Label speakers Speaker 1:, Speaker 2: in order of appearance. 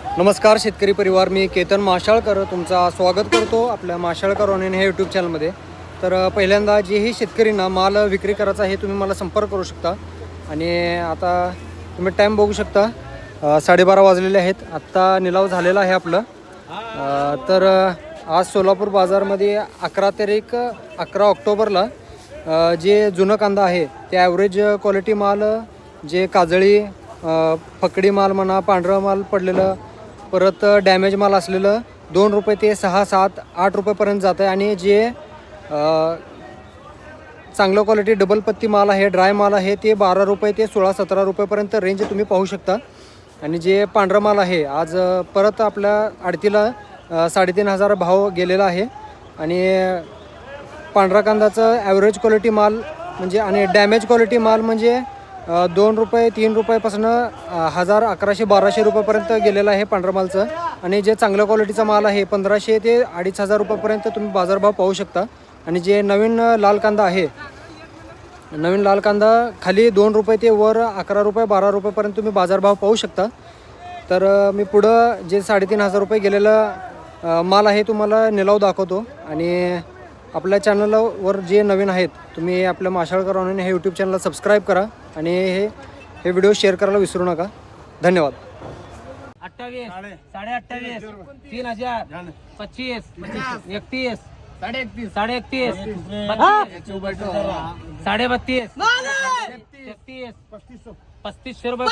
Speaker 1: नमस्कार शेतकरी परिवार, मी केतन माशाळकर तुमचा स्वागत करतो आपल्या माशाळकर ऑनलाईन हे यूट्यूब चॅनलमध्ये. तर पहिल्यांदा जेही शेतकरींना माल विक्री करायचा आहे तुम्ही मला संपर्क करू शकता. आणि आता तुम्ही टाईम बघू शकता, 12:30 वाजलेले आहेत. आत्ता निलाव झालेला आहे आपलं. तर आज सोलापूर बाजारमध्ये 11 ऑक्टोबरला जे जुनं कांदा आहे ते ॲव्हरेज क्वालिटी माल, जे काजळी फकडी माल म्हणा, पांढरं माल पडलेलं, परत डॅमेज माल असलेलं 2 रुपये ते 6, 7, 8 रुपयेपर्यंत जातं आहे. आणि जे चांगलं क्वालिटी डबल पत्ती माल आहे, ड्राय माल आहे, ते 12 रुपये ते 16, 17 रुपयेपर्यंत रेंज तुम्ही पाहू शकता. आणि जे पांढरं माल आहे आज परत आपल्या आडतीला 3,500 भाव गेलेला आहे. आणि पांढरा कांदाचं ॲव्हरेज क्वालिटी माल म्हणजे आणि डॅमेज क्वालिटी माल म्हणजे 2 रुपये 3 रुपयापासून 1000, 1100, 1200 रुपयेपर्यंत गेलेलं आहे पांढरा मालचं. आणि जे चांगल्या क्वालिटीचा माल आहे 1500 ते 2500 रुपयेपर्यंत तुम्ही बाजारभाव पाहू शकता. आणि जे नवीन लाल कांदा आहे, नवीन लाल कांदा खाली 2 रुपये ते वर 11 रुपये 12 रुपयेपर्यंत तुम्ही बाजारभाव पाहू शकता. तर मी पुढं जे 3,500 रुपये गेलेलं माल आहे तुम्हाला निलाव दाखवतो. आणि आपल्या चॅनलवर जे नवीन आहेत तुम्ही आपल्या माशाळकर ऑनलाईन हे यूट्यूब चॅनलला सबस्क्राईब करा आणि हे व्हिडिओ शेअर करायला विसरू नका. धन्यवाद.
Speaker 2: 28, 28.5, 3,000, 25, 31, 31.5, 32, 32, 33, 3500 रुपये.